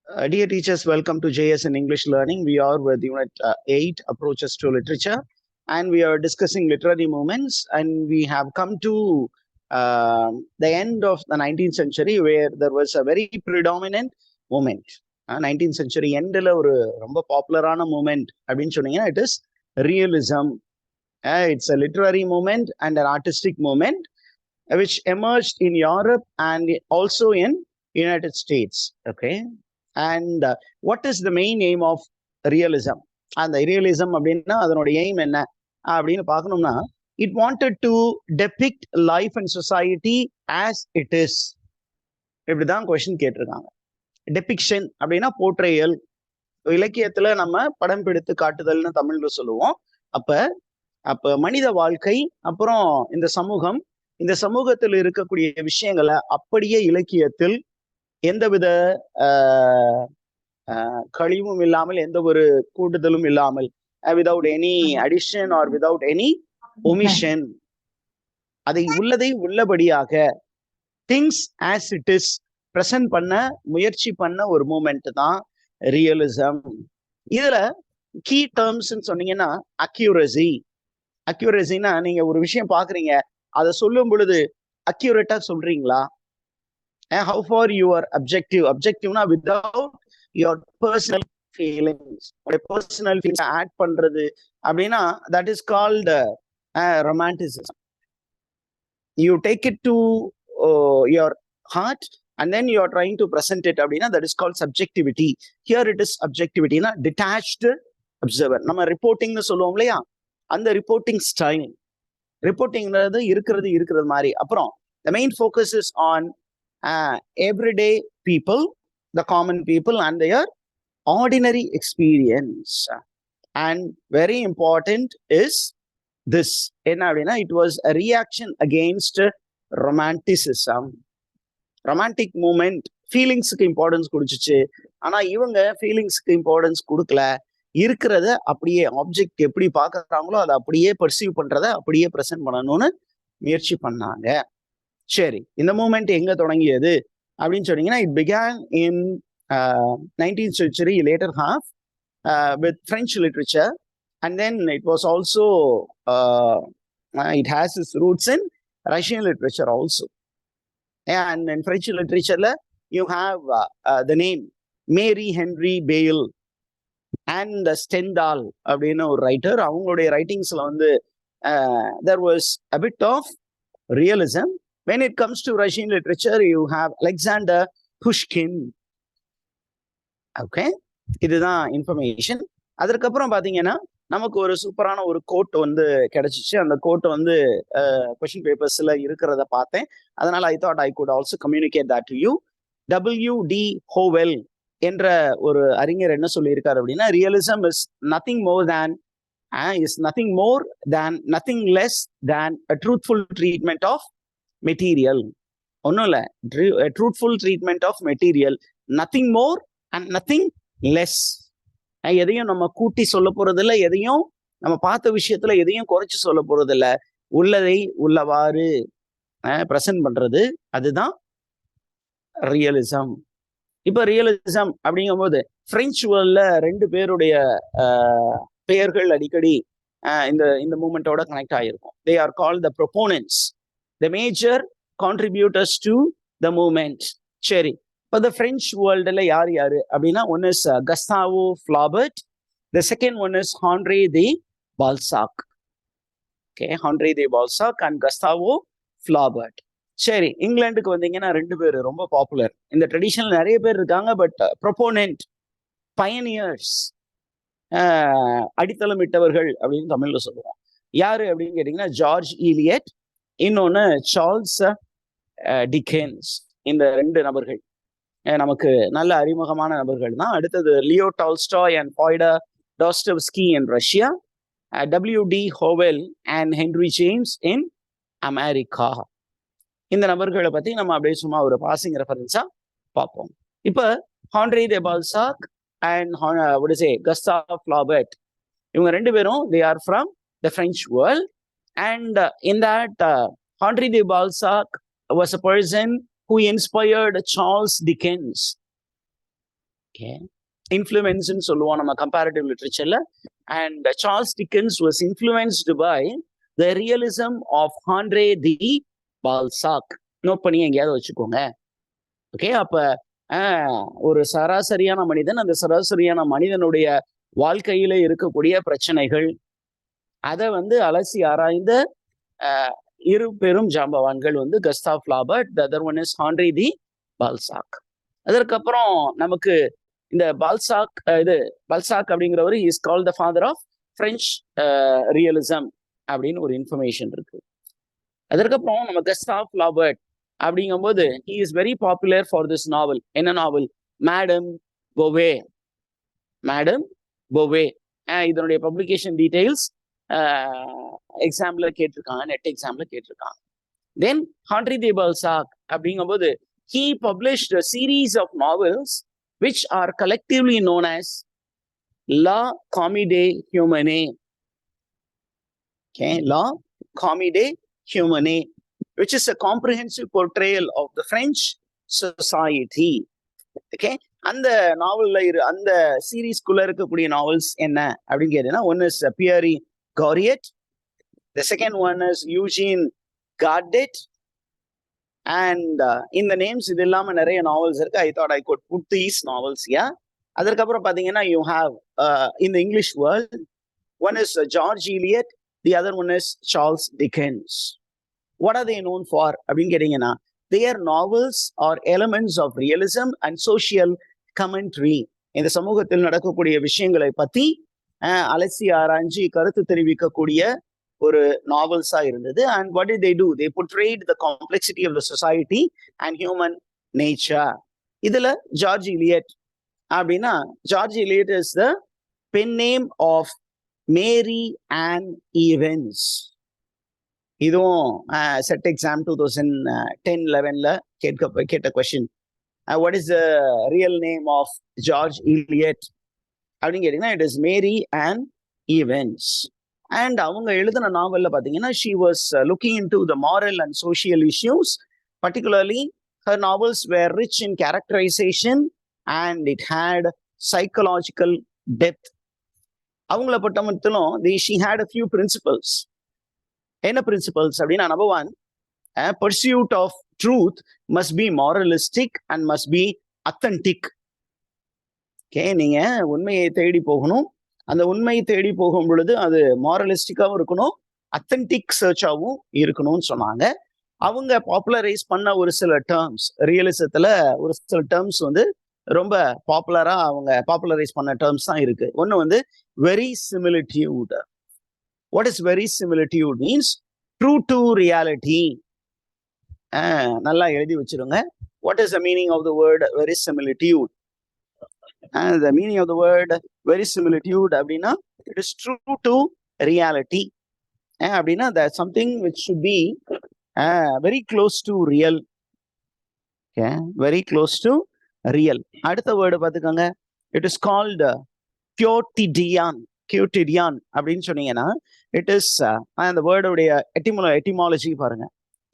Dear teachers, welcome to JS in English Learning. We are with Unit 8, Approaches to Literature, and we are discussing literary movements. And we have come to the end of the 19th century, where there was a very predominant movement. 19th century end ஒரு ரொம்ப பாப்புலரான moment அப்படின்னு சொன்னீங்கன்னா it is realism. It's a literary movement and an artistic movement which emerged in Europe and also in United States. Okay. And what is the main aim of realism? And the realism அப்படின்னா அதனோட aim என்ன அப்படின்னு பார்க்கணும்னா, it wanted to depict life and society as it is. இப்படிதான் question கேட்டிருக்காங்க. Depiction அப்படின்னா portrayal, இலக்கியத்துல நம்ம படம் பிடித்து காட்டுதல்னு தமிழ்ல சொல்லுவோம். அப்ப மனித வாழ்க்கை, அப்புறம் இந்த சமூகத்தில் இருக்கக்கூடிய விஷயங்களை அப்படியே இலக்கியத்தில் எந்தவித கழிவும் இல்லாமல், எந்த ஒரு கூடுதலும் இல்லாமல், without any addition or without any omission, அதை உள்ளதை உள்ளபடியாக things as it is present பண்ண முயற்சி பண்ண ஒரு மூமெண்ட் தான் ரியலிசம். இதுல கீ டேர்ம்ஸ் சொன்னீங்கன்னா அக்யூரசினா நீங்க ஒரு விஷயம் பாக்குறீங்க, அதை சொல்லும் பொழுது அக்யூரேட்டா சொல்றீங்களா? How far your objectiveனா without your personal feelings, personal feelings add பண்றது அப்படின்னா that is called romanticism. You take it to your heart and then you are trying to present it அப்படின்னா that is called subjectivity. Here it is objectivity, detached observer. நம்ம ரிப்போர்ட்டிங்னு சொல்லுவோம் இல்லையா, அந்த reporting style, ரிப்போர்ட்டிங்கிறது இருக்கிறது மாதிரி. அப்புறம் the main focus is on everyday people, the common people and their ordinary experience. And very important is this, it was a reaction against romanticism. Romantic movement ஃபீலிங்ஸுக்கு importance கொடுத்துச்சு, ஆனா இவங்க ஃபீலிங்ஸ்க்கு இம்பார்ட்டன்ஸ் கொடுக்கல. இருக்கிறத அப்படியே ஆப்ஜெக்ட் எப்படி பார்க்கறாங்களோ அதை அப்படியே பர்சீவ் பண்றத அப்படியே ப்ரெசென்ட் பண்ணணும்னு முயற்சி பண்ணாங்க. சரி, இந்த மூமெண்ட் எங்க தொடங்கியது அப்படின்னு சொன்னீங்கன்னா, it began in 19th century later half with French literature, and then it was also it has its roots in Russian literature also. And in French literature you have the name Mary Henry Bale and Stendhal அப்படின்னு ஒரு writer. அவங்களுடைய ரைட்டிங்ஸ்ல there was a bit of realism. When it comes to Russian literature, you have Alexander Pushkin. Okay, இதுதான் information. அதற்கப்புறம் பாத்தீங்கன்னா நமக்கு ஒரு சூப்பரான ஒரு கோட் கிடைச்சிச்சு. அந்த கோட் கொஸ்டின் பேப்பர்ஸ்ல இருக்கிறத பார்த்தேன். அதனால I thought I could also communicate that to you. W.D. Howell என்ற ஒரு அறிஞர் என்ன சொல்லியிருக்காரு அப்படின்னா, realism is nothing nothing less than a truthful treatment of material. ஒன்றும் இல்லை, truthful treatment of material, nothing more and nothing less. எதையும் நம்ம கூட்டி சொல்ல போறது இல்லை, எதையும் நம்ம பார்த்த விஷயத்துல எதையும் குறைச்சி சொல்ல போறது இல்லை, உள்ளதை உள்ளவாறு ப்ரெசென்ட் பண்றது, அதுதான் ரியலிசம். இப்ப ரியலிசம் அப்படிங்கும் போது பிரெஞ்சு வேர்ல்ட்ல ரெண்டு பேருடைய பெயர்கள் அடிக்கடி இந்த மூமெண்டோட கனெக்ட் ஆகிருக்கும். They are called the proponents, the major contributors to the movement. சரி, இப்போ the French worldல யாரு அப்படின்னா, one is Gustave Flaubert, the second one is Henri de Balzac. Okay, Henri de Balzac and Gustave Flaubert. சரி, இங்கிலாந்துக்கு வந்தீங்கன்னா ரெண்டு பேர் ரொம்ப பாப்புலர். இந்த ட்ரெடிஷனல் நிறைய பேர் இருக்காங்க, பட் ப்ரொபோனன்ட், பயனியர்ஸ், அடித்தளமிட்டவர்கள் அப்படின்னு தமிழ்ல சொல்லுவோம். யாரு அப்படின்னு கேட்டீங்கன்னா, ஜார்ஜ் ஈலியட், இன்னொன்னு சார்ல்ஸ் டிக்கன்ஸ். இந்த ரெண்டு நபர்கள் நமக்கு நல்ல அறிமுகமான நபர்கள் தான். அடுத்தது Leo Tolstoy and Fyodor Dostoevsky in Russia, W.D. Howell and Henry James in America. இந்த நபர்களை பத்தி நம்ம அப்படியே சும்மா ஒரு பாசிங் ரெஃபரன்ஸா பார்ப்போம். இப்ப ஹான்ரி de Balzac and Gustave Flaubert, இவங்க ரெண்டு பேரும் they are from the French world. And in that, Henri de Balzac was a person who inspired Charles Dickens. Okay. இன்ஃப்ளூயன்ஸ்ன்னு சொல்லுவோம் நம்ம கம்பேரிட்டிவ் லிட்ரேச்சர்ல. And Charles Dickens was influenced by the realism of Honore de Balzac. Note பண்ணி எங்கேயாவது வச்சுக்கோங்க. Okay. அப்ப ஒரு சராசரியான மனிதன், அந்த சராசரியான மனிதனுடைய வாழ்க்கையில இருக்கக்கூடிய பிரச்சனைகள், அதை அலசி ஆராய்ந்த இரு பெரும் ஜாம்பவான்கள் Gustave Flaubert, the other one is Honore de Balzac. அதற்கப்புறம் நமக்கு இந்த பால்சாக் அப்படிங்கிறவர் is called the father of French realism அப்படின்னு ஒரு இன்ஃபர்மேஷன் இருக்கு. அதற்கப்புறம் நம்ம கஸ்டாவ் ஃப்ளாபர்ட் அப்படிங்கும்போது he is very popular for this novel. என்ன நாவல்? மேடம் போவே. மேடம் போவே. இதனுடைய பப்ளிகேஷன் டீடைல்ஸ் எக்ஸாம்ல கேட்டிருக்காங்க, நெட் எக்ஸாம்ல கேட்டிருக்காங்க. தென் ஹாண்ட்ரி தி பால்சாக் அப்படிங்கும்போது he published a series of novels which are collectively known as La Comédie Humaine. Okay, La Comédie Humaine, which is a comprehensive portrayal of the French society. Okay, அந்த நாவல்ல அந்த சீரீஸ்குள்ள இருக்கக்கூடிய novels என்ன அப்படின்னு கேட்டீங்கன்னா, one is Pere Goriot, the second one is Eugene Gardet, and இந்த names இது இல்லாம நிறைய நாவல்ஸ் இருக்கு. I thought I could put these novels. அதற்கப்புறம் பாத்தீங்கன்னா you have in the English world, one is George Eliot, the other one is Charles Dickens. What are they known for அப்படின்னு கேட்டீங்கன்னா, their novels are elements of realism and social commentary. இந்த சமூகத்தில் நடக்கக்கூடிய விஷயங்களை பத்தி அலசி ஆராய்ச்சி கருத்து தெரிவிக்கக்கூடிய ஒரு நாவல்ஸா இருந்தது. And what did they do? They portrayed the complexity of the society and human nature. இதுல ஜார்ஜ் எலியட் அப்படின்னா, George Eliot is the pen name of Mary Ann Evans. இதுவும் செட் எக்ஸாம் 2010-11ல கேட்ட question. What is the real name of George Eliot அப்படின்னு கேட்டீங்கன்னா, it is Mary Ann Evans. And அவங்க எழுதின நாவல்ல பாத்தீங்கன்னா, she was looking into the moral and social issues. Particularly, her novels were rich in characterization and it had psychological depth. அவங்கள பொறுத்த மட்டும் she had a few principles. என்ன principles அப்படின்னா, number one, pursuit of truth must be moralistic and must be authentic. Okay, நீங்க உண்மையை தேடி போகணும். அந்த உண்மையை தேடி போகும் பொழுது அது மாரலிஸ்டிக்காவும் இருக்கணும், அத்தன்டிக் சர்ச்சாவும் இருக்கணும்னு சொன்னாங்க. அவங்க பாப்புலரைஸ் பண்ண ஒரு சில டேர்ம்ஸ், ரியலிசத்துல ஒரு சில டேர்ம்ஸ் ரொம்ப பாப்புலரா அவங்க பாப்புலரைஸ் பண்ண டேர்ம்ஸ் தான் இருக்கு. ஒன்னு வெரிசிமிலிட்யூட். What is verisimilitude means? True to reality. நல்லா எழுதி வச்சிருங்க. What is the meaning of the word verisimilitude? The meaning of the word verisimilitude அப்படின்னா, it is true to reality. அப்படின்னா that something which should be very close to real. Okay, very close to real. அடுத்த word பார்த்துக்கோங்க. It is called quotidian. Quotidian அப்படின்னு சொன்னீங்கன்னா, it is அந்த வேர்டுடைய etymology பாருங்க.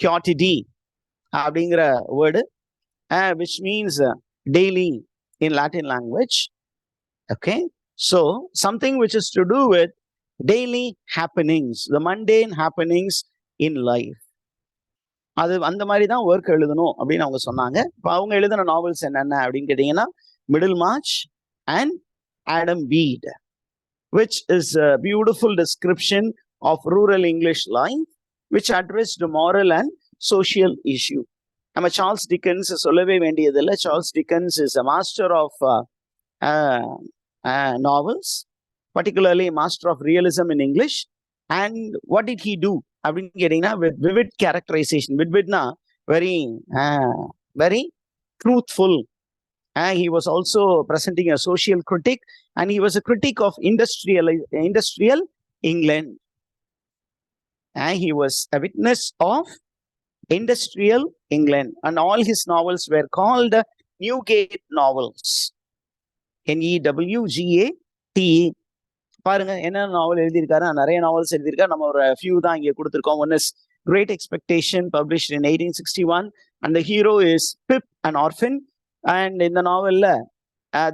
quotidi அப்படிங்கிற word which means daily in Latin language. Okay, so something which is to do with daily happenings, the mundane happenings in life. அது அந்த மாதிரி தான் work எழுதணும் அப்படின்னு அவங்க சொன்னாங்க. இப்போ அவங்க எழுதின நாவல்ஸ் என்னென்ன அப்படின்னு கேட்டீங்கன்னா, Middlemarch and Adam Bede, which is a beautiful description of rural English life, which addressed the moral and social issue. நம்ம சார்ல்ஸ் டிக்கன்ஸ் சொல்லவே வேண்டியதில்லை. Charles Dickens is a master of novels, particularly master of realism in English. And what did he do அப்படின்னு கேட்டீங்கன்னா, with vivid characterization. Vividna very truthful. He was also presenting a social critic, and he was a critic of industrial England. He was a witness of industrial England, and all his novels were called Newgate novels. NEWGATE. பாருங்க என்ன நாவல் எழுதியிருக்காரு. நிறைய novels எழுதியிருக்காரு. நம்ம ஒரு few தான் இங்கே கொடுத்துருக்கோம். One is Great Expectation, published in 1861, and the hero is Pip, an orphan. And இந்த நாவல்ல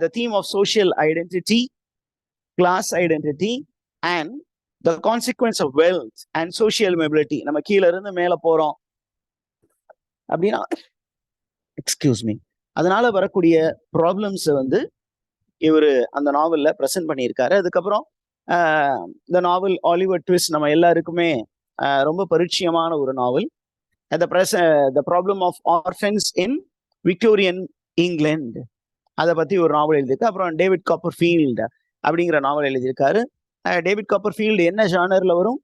the theme of social identity, class identity, and the consequence of wealth and social mobility. நம்ம கீழ இருந்து மேல போறோம் அப்படின்னா, எக்ஸ்கியூஸ் மீ, அதனால வரக்கூடிய problems வந்து இவரு அந்த நாவல்ல பிரசன்ட் பண்ணியிருக்காரு. அதுக்கப்புறம் இந்த நாவல் ஆலிவர் ட்விஸ்ட் நம்ம எல்லாருக்குமே ரொம்ப பரிச்சயமான ஒரு நாவல். The problem of orphans in Victorian England, அதை பத்தி ஒரு நாவல் எழுதியிருக்கு. அப்புறம் டேவிட் காப்பர்ஃபீல்டு அப்படிங்கிற நாவல் எழுதியிருக்காரு. டேவிட் காப்பர்ஃபீல்டு என்ன ஜானர்ல வரும்?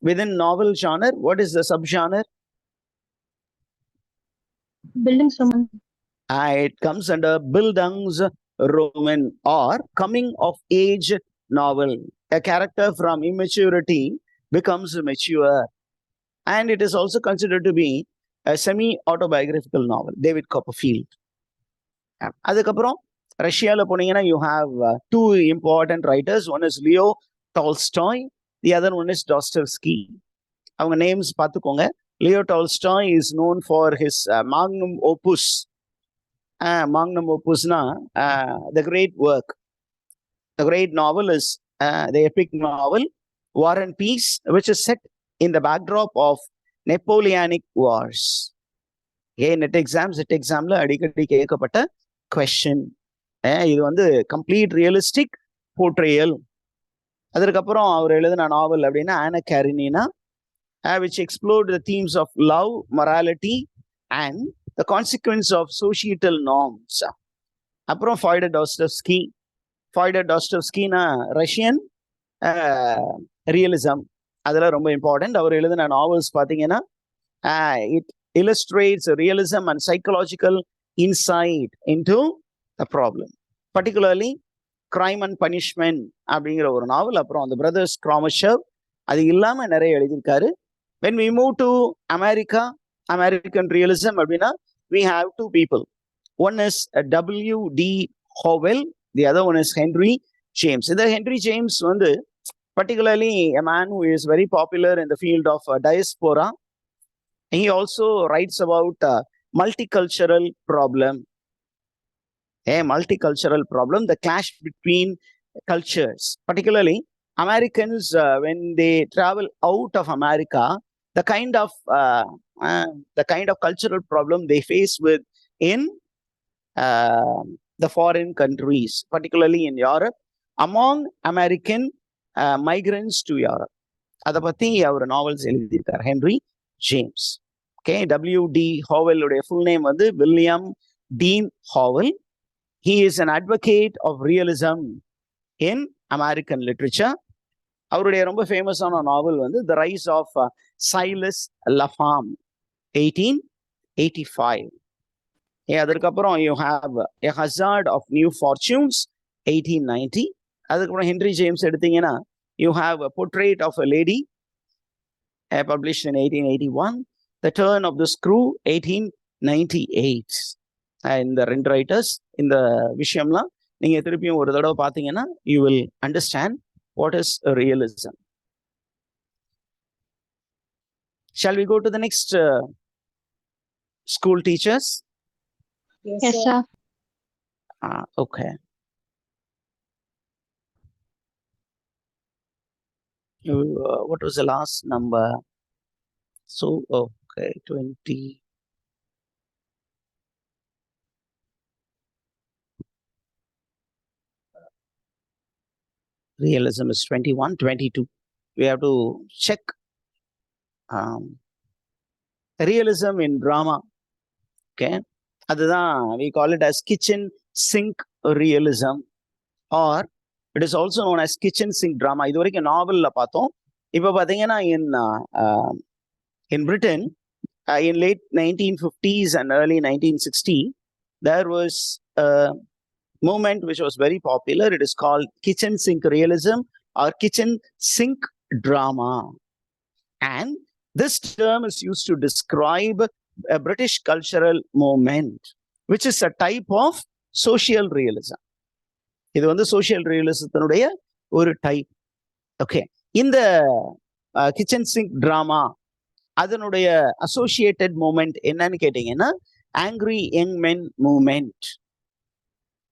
within novel genre, what is the sub genre? Bildungsroman. It comes under Bildungsroman or coming of age novel. A character from immaturity becomes mature, and it is also considered to be a semi-autobiographical novel. David Copperfield. அதுக்கப்புறம் ரஷ்யால போனீங்கன்னா you have two important writers. One is Leo Tolstoy, the other one is Dostoevsky. அவங்க names பார்த்துக்கோங்க. Leo Tolstoy is known for his magnum opus. Magnum opusனா the great work. The great novel is the epic novel War and Peace, which is set in the backdrop of Napoleonic Wars. net examல அடிக்கடி கேட்கப்பட்ட question. இது வந்து complete realistic portrayal. அதற்கப்புறம் அவர் எழுதின நாவல் அப்படின்னா ஆனா கேரினினா, which explored the themes of love, morality, and the consequence of societal norms. அப்புறம் ஃபாய்டர் டாஸ்டவ்ஸ்கி. ஃபாய்டர் டாஸ்டவ்ஸ்கினா Russian realism, அதெல்லாம் ரொம்ப இம்பார்ட்டன்ட். அவர் எழுதின நாவல்ஸ் பார்த்தீங்கன்னா it illustrates realism and psychological insight into the problem, particularly crime and punishment அப்படிங்கிற ஒரு நாவல். அப்புறம் அந்த பிரதர்ஸ் கிராமஷவ், அது இல்லாம நிறைய எழுதியிருக்காரு. when we move to American realism அப்படின்னா we have two people. One is W.D. Howell, the other one is Henry James. இந்த Henry James வந்து particularly a man who is very popular in the field of diaspora. He also writes about multicultural problem. Multicultural problem, the clash between cultures, particularly Americans when they travel out of America, the kind of cultural problem they face with in the foreign countries, particularly in Europe, among American migrants to Europe. அதை பத்தி அவர் novels எழுதியிருக்கார் Henry James. Okay, W.D. Howell உடைய full name வந்து William Dean Howell. He is an advocate of realism in American literature. அவருடைய ரொம்ப ஃபேமஸான நாவல் வந்து The Rise of Silas Lapham, 1885. அதற்கப்புறம் you have A Hazard of New Fortunes, 1890. அதுக்கப்புறம் Henry James எடுத்தீங்கன்னா you have A Portrait of a Lady, published in 1881. The Turn of the Screw, 1898. இந்த ரெண்டு writers இந்த விஷயம்லாம் நீங்க திருப்பியும் ஒரு தடவை பார்த்தீங்கன்னா you will understand what is realism. Shall we go to the next school teachers? Yes, sir. Okay. What was the last number? So, okay, 20. Realism is 21, 22. We have to check realism in drama. Okay, அதுதான் we call it as kitchen sink realism, or it is also known as kitchen sink drama. இது வரைக்கும் நாவல்ல பார்த்தோம். இப்போ பார்த்தீங்கன்னா in Britain in late 1950s and early 1960 there was a movement which was very popular. It is called kitchen sink realism or kitchen sink drama, and this term is used to describe a British cultural movement which is a type of social realism. இது வந்து social realismத்தினுடைய ஒரு type. Okay, இந்த kitchen sink drama அதனுடைய associated moment என்னன்னு கேட்டீங்கன்னா angry young men movement,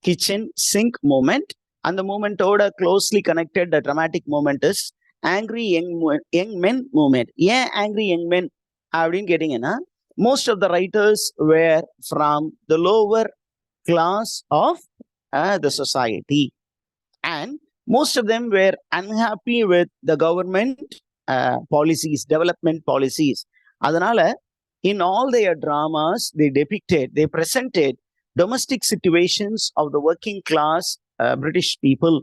kitchen sink movement. அந்த மூமெண்டோட closely connected dramatic movement is angry young men movement. ஏன் ஆங்கிரி யங் மென் அப்படின்னு கேட்டீங்கன்னா, most of the writers were from the lower class of the society and most of them were unhappy with the government policies, development policies. அதனால in all their dramas they presented domestic situations of the working class British people.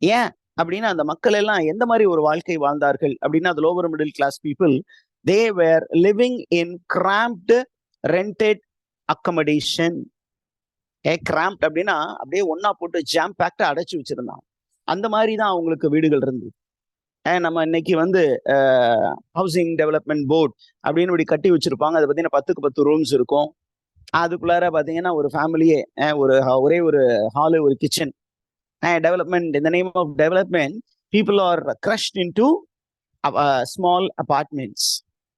ஏன் அப்படின்னா அந்த மக்கள் எல்லாம் எந்த மாதிரி ஒரு வாழ்க்கை வாழ்ந்தார்கள் அப்படின்னா, the lower middle class people, they were living in cramped rented accommodation. கிராம்ப்ட் அப்படின்னா அப்படியே ஒன்னா போட்டு ஜாம் பேக்டா அடைச்சு வச்சிருந்தாங்க. அந்த மாதிரி தான் அவங்களுக்கு வீடுகள் இருந்து. நம்ம இன்னைக்கு வந்து ஹவுசிங் டெவலப்மெண்ட் போர்ட் அப்படின்னு இப்படி கட்டி வச்சிருப்பாங்க. அதை பார்த்தீங்கன்னா 10க்கு 10 ரூம்ஸ் இருக்கும். அதுக்குள்ளார பார்த்தீங்கன்னா ஒரு ஃபேமிலியே ஒரே ஒரு ஹாலு, ஒரு கிச்சன். டெவலப்மெண்ட், இந்த name of development, people are crushed into small apartments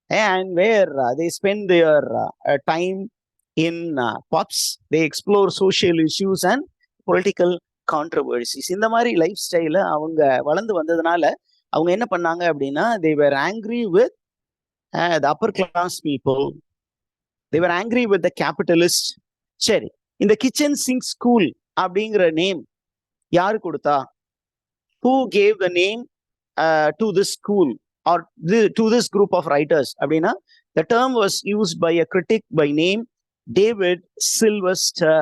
and where they spend their time in pubs. They explore social issues and political controversies. இந்த மாதிரி லைஃப் ஸ்டைல அவங்க வளர்ந்து வந்ததுனால அவங்க என்ன பண்ணாங்க அப்படின்னா, they were angry with the upper class people. They were angry with the capitalists. சரி, இந்த கிச்சன் சிங்க் ஸ்கூல் அப்படிங்கிற நேம் யாரு கொடுத்தா? Who gave the name to this school or to this group of writers அப்படின்னா, the term was used by a critic by name David Sylvester.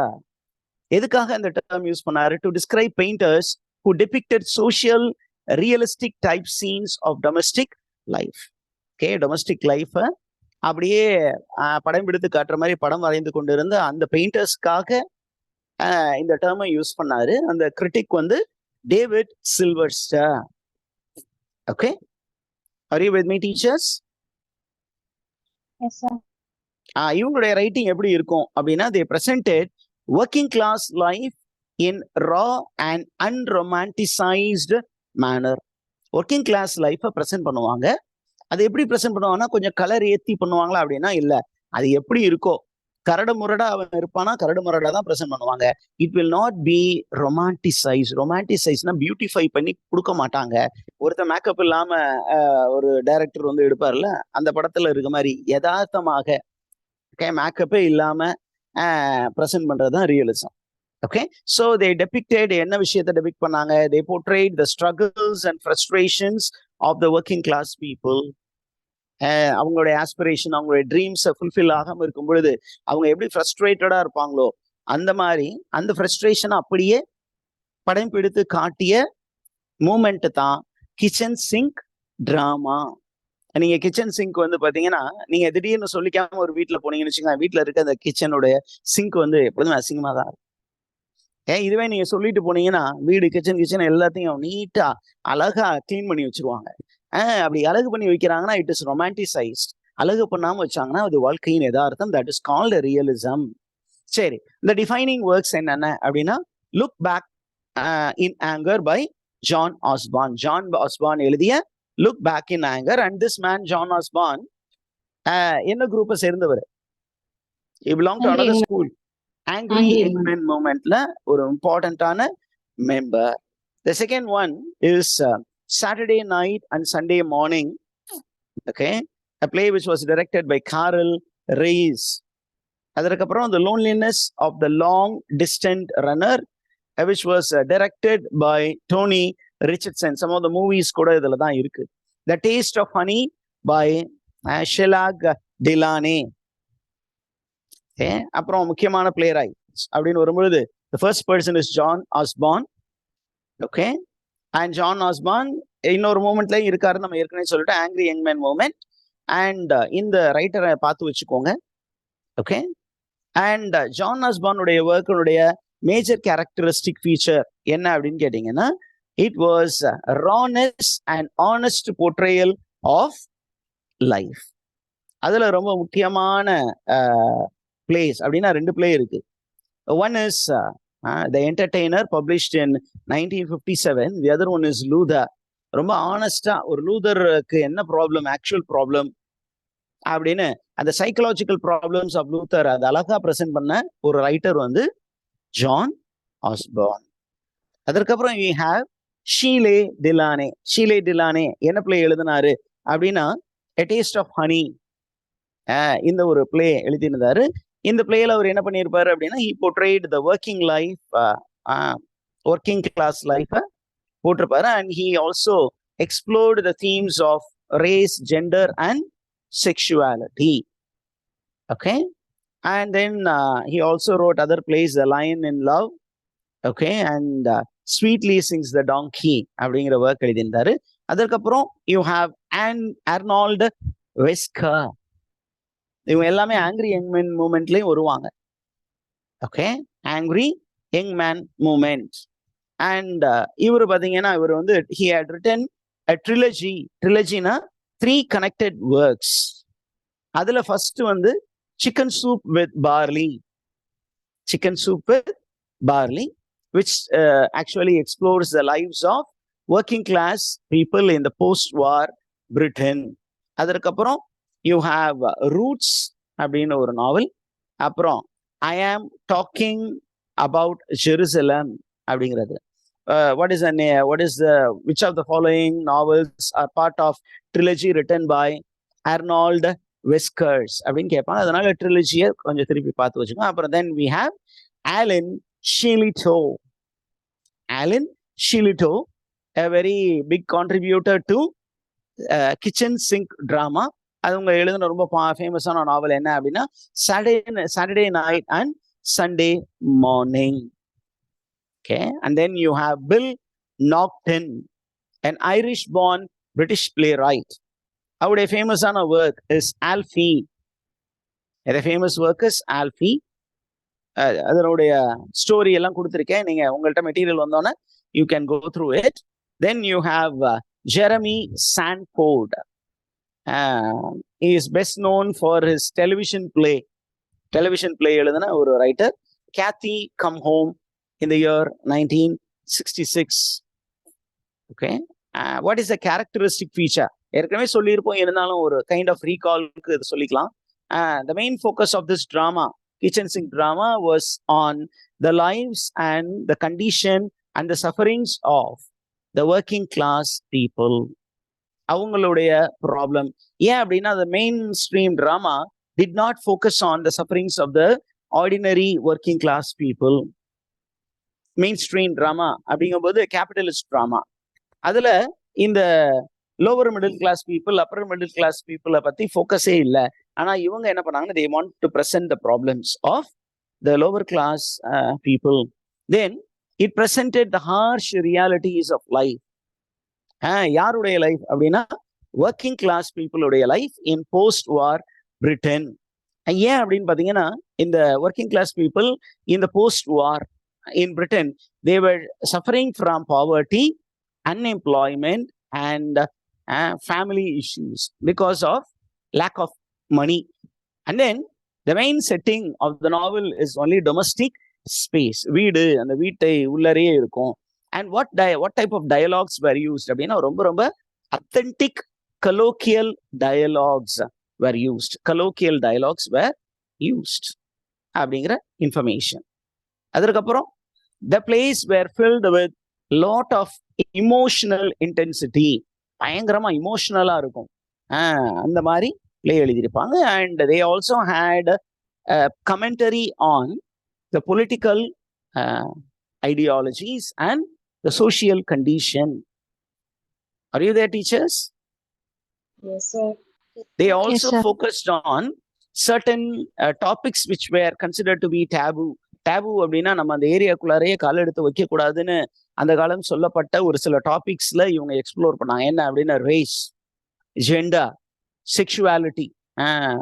எதுக்காக அந்த term use பண்ணாரு? To describe painters who depicted social realistic type scenes of domestic life. Okay, domestic life அப்படியே படம் எடுத்து காட்டுற மாதிரி படம் வரைந்து கொண்டிருந்த அந்த பெயிண்டர்ஸ்க்காக இந்த டேர்மை யூஸ் பண்ணாரு. அந்த கிரிட்டிக் வந்து David Silvester. Okay, are you with me, teachers? Yes, sir. இவங்களுடைய ரைட்டிங் எப்படி இருக்கும் அப்படின்னா, they presented working class life in raw and unromanticized manner. Working class லைஃபை ப்ரெசென்ட் பண்ணுவாங்க. அது எப்படி ப்ரெசென்ட் பண்ணுவாங்கன்னா, கொஞ்சம் கலர் ஏற்றி பண்ணுவாங்களா அப்படின்னா இல்லை, அது எப்படி இருக்கோ கரடு முரடா அவன் இருப்பானா கரடு முரடா தான் ப்ரெசென்ட் பண்ணுவாங்க. It will not be romanticize. ரொமான்டிசைஸ்னா பியூட்டிஃபை பண்ணி கொடுக்க மாட்டாங்க. ஒருத்தர் மேக்கப் இல்லாம ஒரு டைரக்டர் வந்து எடுப்பார்ல, அந்த படத்துல இருக்க மாதிரி யதார்த்தமாக மேக்கப்பே இல்லாம ப்ரெசென்ட் பண்றதுதான் realism. Okay, so they depicted, என்ன விஷயத்தை டெபிக்ட் பண்ணாங்க? They portrayed the struggles and frustrations of the working class people. அவங்களுடைய ஆஸ்பிரேஷன், அவங்களுடைய ட்ரீம்ஸை ஃபுல்ஃபில் ஆகாம இருக்கும் பொழுது அவங்க எப்படி ஃப்ரஸ்ட்ரேட்டடா இருப்பாங்களோ அந்த மாதிரி அந்த ஃப்ரஸ்ட்ரேஷனை அப்படியே படம் பிடித்து காட்டிய மூமெண்ட் தான் கிச்சன் சிங்க் டிராமா. நீங்க கிச்சன் சிங்க் வந்து பாத்தீங்கன்னா, நீங்க திடீர்னு சொல்லிக்காம ஒரு வீட்டுல போனீங்கன்னு வச்சுக்கோங்க, வீட்டுல இருக்க அந்த கிச்சனுடைய சிங்க் வந்து எப்பொழுதுமே அசிங்கமா தான் இருக்கும். இதுவே நீங்க சொல்லிட்டு போனீங்கன்னா வீடு கிச்சன் எல்லாத்தையும் நீட்டா அழகா கிளீன் பண்ணி வச்சிருவாங்க. அப்படி அழகு பண்ணி வைக்கிறாங்கன்னா இட் இஸ் ரொமான்டிசைஸ்ட். அழகு பண்ணாம வச்சாங்கன்னா அது வாழ்க்கையின் யதார்த்தம். That is called realism. சரி, இந்த டிஃபைனிங் ஒர்க்ஸ் என்னென்ன அப்படின்னா, look back in anger by John Osborne. John Osborne எழுதிய look back in anger. And this man John Osborne என்ன குரூப்பை சேர்ந்தவர்? He belonged to another school. Angry Young Men மூமெண்ட்ல ஒரு இம்பார்ட்டன்டான member. The second one is Saturday Night and Sunday Morning. Okay, a play which was directed by Carl Reis. அதற்கப்புறம் The Loneliness of the Long Distant Runner, which was directed by Tony Richardson. Some of the movies கூட இதுல தான் இருக்கு. The Taste of Honey by Shelag Delane. அப்புறம் முக்கியமான play rights அப்படின்னு வரும்பொழுது the first person is John Osborne. ஓகே, and John Osborne இன்னொரு மூமெண்ட்லயும் இருக்காரு, நம்ம ஏற்கனவே சொல்லிட்டு angry young man moment. And இந்த ரைட்டரை பார்த்து வச்சுக்கோங்க. ஓகே, அண்ட் ஜான் ஆஸ்பானுடைய ஒர்க்கினுடைய மேஜர் கேரக்டரிஸ்டிக் ஃபீச்சர் என்ன அப்படின்னு கேட்டீங்கன்னா, it was rawness and honest portrayal of life. அதுல ரொம்ப முக்கியமான பிளேஸ் அப்படின்னா 2 பிளே இருக்கு. One is The Entertainer, published in 1957. The other one is Luther. ரொம்ப ஆனஸ்டா ஒரு லூதருக்கு என்ன ப்ராப்ளம், ஆக்சுவல் ப்ராப்ளம் அப்படின்னு அந்த சைக்கலாஜிக்கல் ப்ராப்ளம்ஸ் ஆஃப் லூத்தர் அது அழகா ப்ரெசென்ட் பண்ண ஒரு ரைட்டர் வந்து ஜான் ஆஸ்பார்ன். அதற்கப்புறம் வி ஹேவ் ஷீலே டிலானே. ஷீலே டிலானே என்ன பிளே எழுதினாரு அப்படின்னா எ டேஸ்ட் ஆஃப் ஹனி, இந்த ஒரு பிளே எழுதியிருந்தாரு. இந்த பிளேல அவர் என்ன பண்ணியிருப்பாரு அப்படின்னா he portrayed the working life, working class லைஃபை போட்டிருப்பாரு. And he also explored the themes of race, gender, and sexuality. Okay, and then he also wrote other plays, The Lion in Love, okay, and Sweetly Sings the Donkey அப்படிங்கிற work எழுதியிருந்தாரு. அதற்கப்புறம் you have Arnold வெஸ்கர். இவங்க எல்லாமே angry young man மூமெண்ட்லயும் வருவாங்க. Okay, angry young man moment. அண்ட் இவர் பார்த்தீங்கன்னா இவர் வந்து he had written a trilogy. Trilogyனா 3 connected works. அதுல ஃபர்ஸ்ட் வந்து chicken soup with barley, chicken soup with barley, which actually explores the lives of working class people in the post-war Britain. அதற்கப்புறம் you have Roots அப்படின்னு ஒரு நாவல். அப்புறம் I am talking about Jerusalem அப்படிங்கிறது. Which of the following novels are part of trilogy written by Arnold Whiskers அப்படின்னு கேட்பாங்க. அதனால ட்ரிலஜியை கொஞ்சம் திருப்பி பார்த்து வச்சுக்கோங்க. அப்புறம் then we have Alan Shillito. Alan Shillito, a very big contributor to kitchen sink drama. அது உங்க எழுதின ரொம்ப ஃபேமஸான நாவல் என்ன அப்படின்னா Saturday Night and Sunday Morning. Okay, and then you have Bill Naughton, an Irish-born British playwright. அவருடைய ஃபேமஸான work is Alfie. The famous work is Alfie. அதனுடைய ஸ்டோரி எல்லாம் கொடுத்துருக்கேன். நீங்க உங்கள்கிட்ட மெட்டீரியல் வந்தோன்னே you can go through it. Then you have Jeremy Sandford. He is best known for his television play எழுதின ஒரு writer. Kathy Come Home in the year 1966. Okay, what is the characteristic feature? ஏற்கனவே சொல்லியிருப்போம், இருந்தாலும் ஒரு kind of ரீகால்க்கு இது சொல்லிக்கலாம். The main focus of this drama, kitchen sink drama, was on the lives and the condition and the sufferings of the working class people. அவங்களுடைய problem ஏன் அப்படின்னா the mainstream drama did not focus on the sufferings of the ordinary working class people. Main drama அப்படிங்கும்போது capitalist drama. அதுல இந்த lower middle class people, upper middle class பீப்புளை பத்தி ஃபோக்கஸே இல்லை. ஆனா இவங்க என்ன பண்ணாங்கன்னா they want to present the problems of the lower class people. Then it presented the harsh realities of life. யாருடைய லைஃப் அப்படின்னா ஒர்க்கிங் கிளாஸ் பீப்புளுடைய life in post war Britain. ஏன் அப்படின்னு பாத்தீங்கன்னா இந்த ஒர்க்கிங் கிளாஸ் பீப்புள் இந்த post war in Britain, they were suffering from poverty, unemployment, and family issues because of lack of money. And then the main setting of the novel is only domestic space. வீடு, அந்த வீட்டை உள்ளரே இருக்கும். And what type of dialogues were used அப்படின்னா ரொம்ப authentic colloquial dialogues were used. Colloquial dialogues were used அப்படிங்கிற information. அதற்கப்புறம் the plays were filled with lot of emotional intensity. பயங்கரமா இமோஷனலா இருக்கும். அந்த மாதிரி பிளே எழுதியிருப்பாங்க. and they also had a commentary on the political ideologies and the social condition. Are you there, teachers? Yes, sir. They also Yes, sir. focused on certain topics which were considered to be taboo. Taboo அப்படின்னா நம்ம அந்த ஏரியாக்குள்ளாரையே கால் எடுத்து வைக்க கூடாதுன்னு அந்த காலம் சொல்லப்பட்ட ஒரு சில டாபிக்ஸ்ல இவங்க எக்ஸ்ப்ளோர் பண்ணாங்க. என்ன அப்படின்னா ரேஸ், ஜெண்டர், செக்ஷுவாலிட்டி,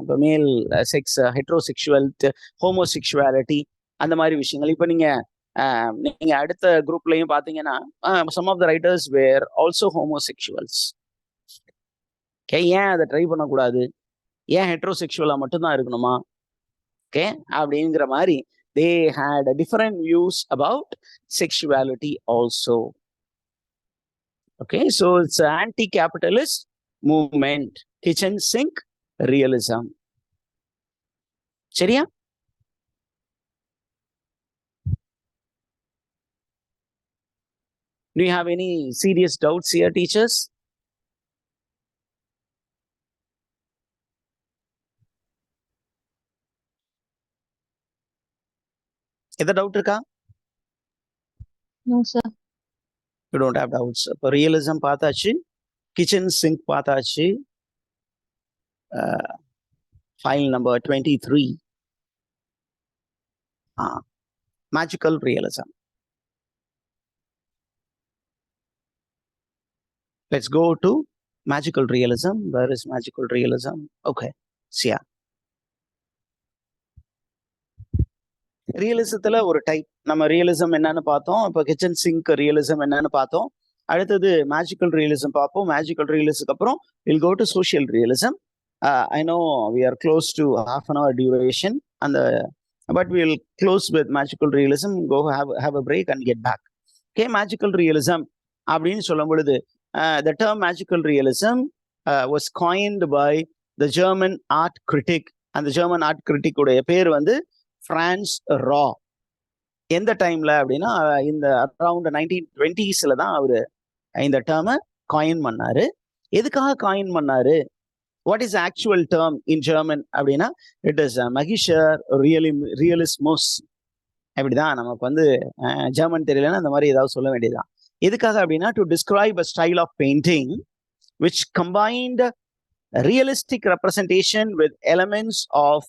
இப்போ மேல் செக்ஸ், ஹெட்ரோசெக்ஷுவல், ஹோமோசெக்ஷுவாலிட்டி, அந்த மாதிரி விஷயங்கள். இப்போ நீங்க அடுத்த குரூப்லயும் பாத்தீங்கன்னா some of the writers were also homosexuals. ஏன் அதை ட்ரை பண்ணக்கூடாது, ஏன் ஹெட்ரோசெக்ஷுவலா மட்டும்தான் இருக்கணுமா, ஓகே அப்படிங்கிற மாதிரி they had different views about sexuality also. Okay, so it's an anti-capitalist movement, kitchen sink realism. சரியா? Do you have any serious doubts here, teachers? எந்த டவுட் இருக்கா? No, sir. You don't have doubts. இப்போ realism பார்த்தாச்சு, kitchen sink பார்த்தாச்சு, file number 23, magical realism. Let's go to magical realism. Where is magical realism? Okay, see ya. ரியலிசத்துல ஒரு type, நம்ம realism என்னன்னு பார்த்தோம். இப்போ கிச்சன் சிங்க் ரியலிசம் என்னன்னு பார்த்தோம். அடுத்தது மேஜிக்கல் ரியலிசம் பார்ப்போம். மேஜிக்கல் ரியலிசத்துக்கு அப்புறம் will go to social realism. I know we are close to half an hour duration, அந்த but we will close with magical realism, go have a break and get back. Okay, magical realism அப்படின்னு சொல்லும் பொழுது the term magical realism was coined by the German art critic, and the German art critic உடைய பேர் வந்து France ரா. எந்த டைம்ல அப்படின்னா இந்த அரௌண்ட் 1920s தான் அவரு இந்த டேர்மை காயின் பண்ணாரு. எதுக்காக காயின் பண்ணாரு? What is actual term in German அப்படின்னா இட் இஸ் மகிஷர் ரியலிஸ்மோஸ். அப்படிதான் நமக்கு வந்து ஜெர்மன் தெரியலன்னா அந்த மாதிரி ஏதாவது சொல்ல வேண்டியதுதான். எதுக்காக அப்படின்னா to describe a style of painting which combined realistic representation with elements of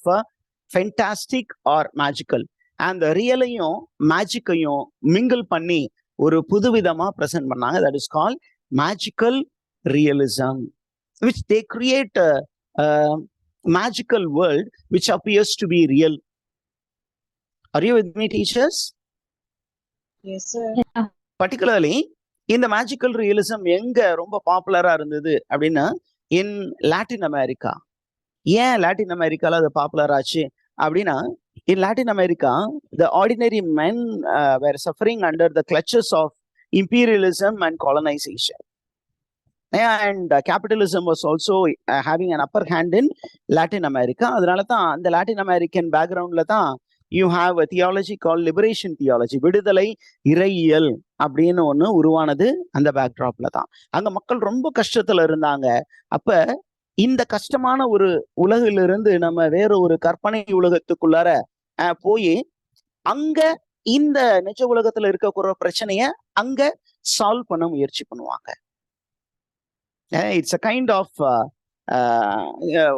fantastic or magical, and the ரியலையும் மேஜிக்கையும் மிங்கிள் பண்ணி ஒரு புதுவிதமா பிரசன்ட் பண்ணாங்க. that is called magical realism, which they create a magical world which appears to be real. Are you with me, teachers? Yes, sir. Yeah. Particularly இந்த magical realism எங்க ரொம்ப பாப்புலரா இருந்தது அப்படின்னா இன் லாட்டின் அமெரிக்கா. ஏன் Latin அமெரிக்கால அது popular ஆச்சு அப்படின்னா, in Latin America the ordinary men were suffering under the clutches of imperialism and colonization, and capitalism was also having an upper hand in Latin America. அதனால தான் அந்த Latin American பேக்ரவுண்ட்ல தான் you have a theology called liberation theology, விடுதலை இறையியல் அப்படின்னு ஒண்ணு உருவானது அந்த பேக்ட்ராப்ல தான். அங்க மக்கள் ரொம்ப கஷ்டத்துல இருந்தாங்க. அப்ப இந்த கஷ்டமான ஒரு உலகிலிருந்து நம்ம வேற ஒரு கற்பனை உலகத்துக்குள்ளார போய் அங்க இந்த நிஜ உலகத்துல இருக்கக்கூடிய பிரச்சனைய அங்க சால்வ் பண்ண முயற்சி பண்ணுவாங்க. இட்ஸ் அ கைண்ட் ஆஃப்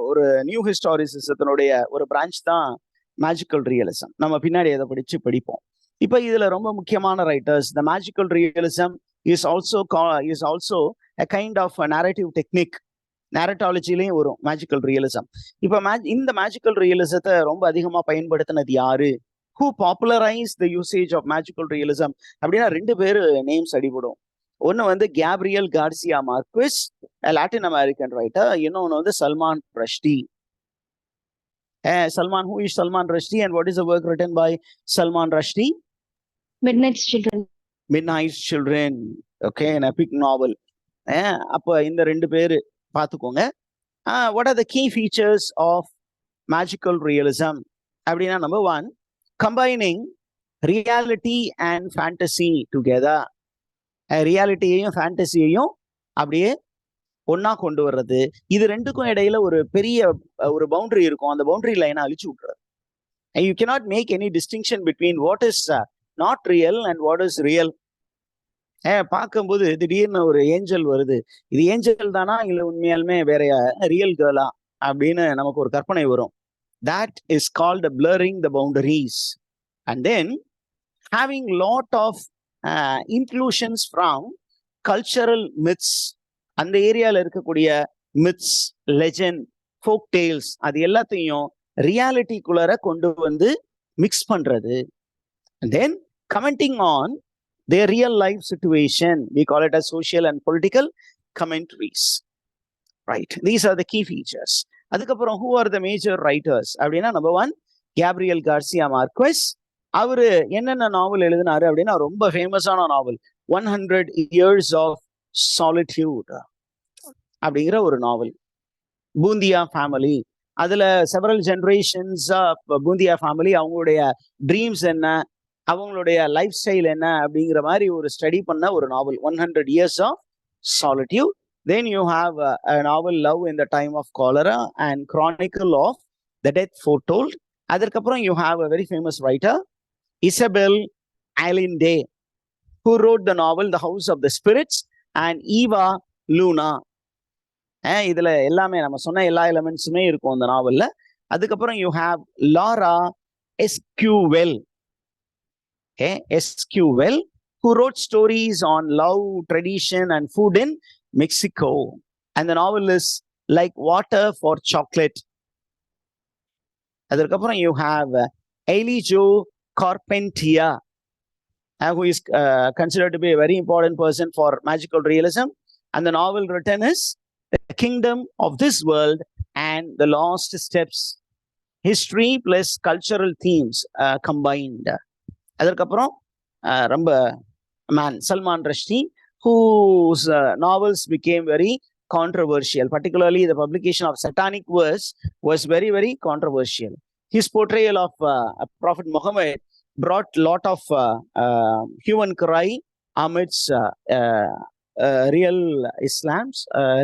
ஒரு நியூ ஹிஸ்டாரிசிசத்தினுடைய ஒரு பிரான்ச் தான் மேஜிக்கல் ரியலிசம். நம்ம பின்னாடி அதை படிப்போம். இப்ப இதுல ரொம்ப முக்கியமான writers, the magical realism is also a kind of a narrative technique. நேரட்டாலஜிலையும் வரும் மேஜிக்கல் ரியலிசம். இப்ப இந்த மேஜிக்கல் ரியலிசத்தை ரொம்ப அதிகமா பயன்படுத்தினது யாரு? who popularized the usage of magical realism அப்படின்னா ரெண்டு பேரு நேம்ஸ் அடிபடும். ஒன்னு வந்து Gabriel Garcia Marquis, Latin American writer. இன்னொன்னு வந்து Salman ரஷ்டி. Salman, who is Salman Rushdie and what is the work written by Salman Rushdie? Midnight's Children. Midnight's Children. Okay, an epic novel. அப்ப இந்த ரெண்டு பேரு பார்த்துக்கோங்க. What are the key features of magical realism அப்படின்னா, number one, combining reality and fantasy together. ரியாலிட்டியையும் ஃபேண்டசியையும் அப்படியே ஒன்னா கொண்டு வர்றது. இது ரெண்டுக்கும் இடையில ஒரு பெரிய ஒரு பவுண்டரி இருக்கும். அந்த பவுண்டரி லைனை அழிச்சு விட்டுறது. You cannot make any distinction between what is not real and what is real. பார்க்கும்போது திடீர்னு ஒரு ஏஞ்சல் வருது, இது ஏஞ்சல் தானா இல்லை உண்மையாலுமே வேற ரியல் கேர்ளா அப்படின்னு நமக்கு ஒரு கற்பனை வரும். That is called blurring the boundaries, and then having lot of inclusions from cultural myths. அந்த ஏரியால இருக்கக்கூடிய மித்ஸ், லெஜெண்ட், ஃபோக் டேல்ஸ் அது எல்லாத்தையும் ரியாலிட்டிக்குள்ளார கொண்டு வந்து மிக்ஸ் பண்றது. And then commenting on their real life situation, we call it as social and political commentaries. Right, these are the key features. அதுக்கப்புறம் who are the major writers அப்படின்னா, number one, Gabriel Garcia Marquez. அவரு என்னென்ன நாவல் எழுதினாரு அப்படின்னா, ரொம்ப ஃபேமஸான நாவல் 100 Years of Solitude அப்படிங்கிற ஒரு நாவல். பூந்தியா ஃபேமிலி அதுல செவரல் ஜெனரேஷன்ஸ் பூந்தியா ஃபேமிலி அவங்களுடைய ட்ரீம்ஸ் என்ன, அவங்களுடைய லைஃப் ஸ்டைல் என்ன அப்படிங்கிற மாதிரி ஒரு ஸ்டடி பண்ண ஒரு நாவல் 100 years of solitude. Then you have a novel Love in the Time of Cholera and Chronicle of the Death Foretold. அதற்கப்புறம் you have a very famous writer Isabel Allende, who wrote the novel The House of the Spirits, and Eva Luna. இதுல எல்லாமே நம்ம சொன்ன எல்லா எலிமெண்ட்ஸுமே இருக்கும் அந்த நாவல்ல. அதுக்கப்புறம் you have Laura Esquivel, Esquivel, who wrote stories on love, tradition and food in Mexico, and the novel is Like Water for Chocolate. அதற்கப்புறம் you have Elijo Carpentier, who is considered to be a very important person for magical realism, and the novel written is The Kingdom of This World and The Lost Steps, history plus cultural themes combined. அதற்கப்புறம் ரொம்ப Salman Rushdie, whose novels became very controversial, particularly the publication of Satanic Verse was very, very controversial. His portrayal of Prophet Muhammad brought a lot of human cry amidst real Islams,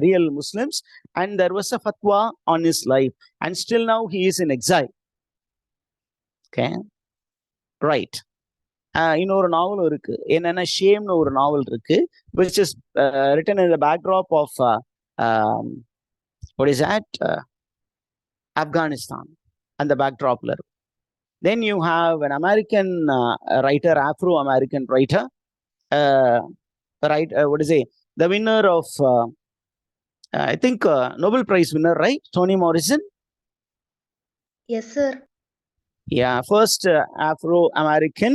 real Muslims, and there was a fatwa on his life, and still now he is in exile. Okay, right. இன்னொரு நாவல் இருக்கு, என்னன்னா ஷேம்னு ஒரு நாவல் இருக்கு, which is written in the backdrop of what is that, Afghanistan, and the backdrop. Then you have an American writer, Afro-American writer, the winner of I think Nobel Prize winner, right? Toni Morrison. Yes, sir. Yeah, first Afro-American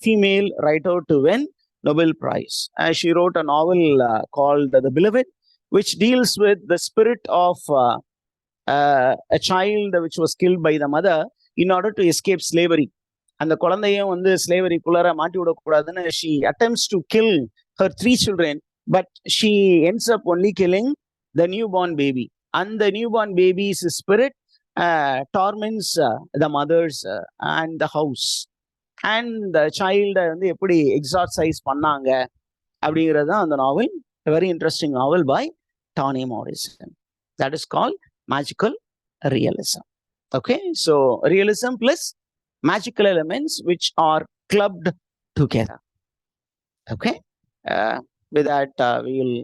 female writer to win Nobel Prize. She wrote a novel called The Beloved, which deals with the spirit of a child which was killed by the mother in order to escape slavery. அந்த குழந்தையும் வந்து ஸ்லேவரிக்குள்ளார மாட்டி விடக்கூடாதுன்னு she attempts to kill her 3 children, but she ends up only killing the newborn baby. And the newborn baby's spirit torments the mothers and the house. And the child வந்து எப்படி எக்ஸார்சைஸ் பண்ணாங்க அப்படிங்கிறது தான் அந்த நாவல். A very interesting novel by Toni Morrison. That is called magical realism. Okay, so realism plus magical elements which are clubbed together. Okay, with that we will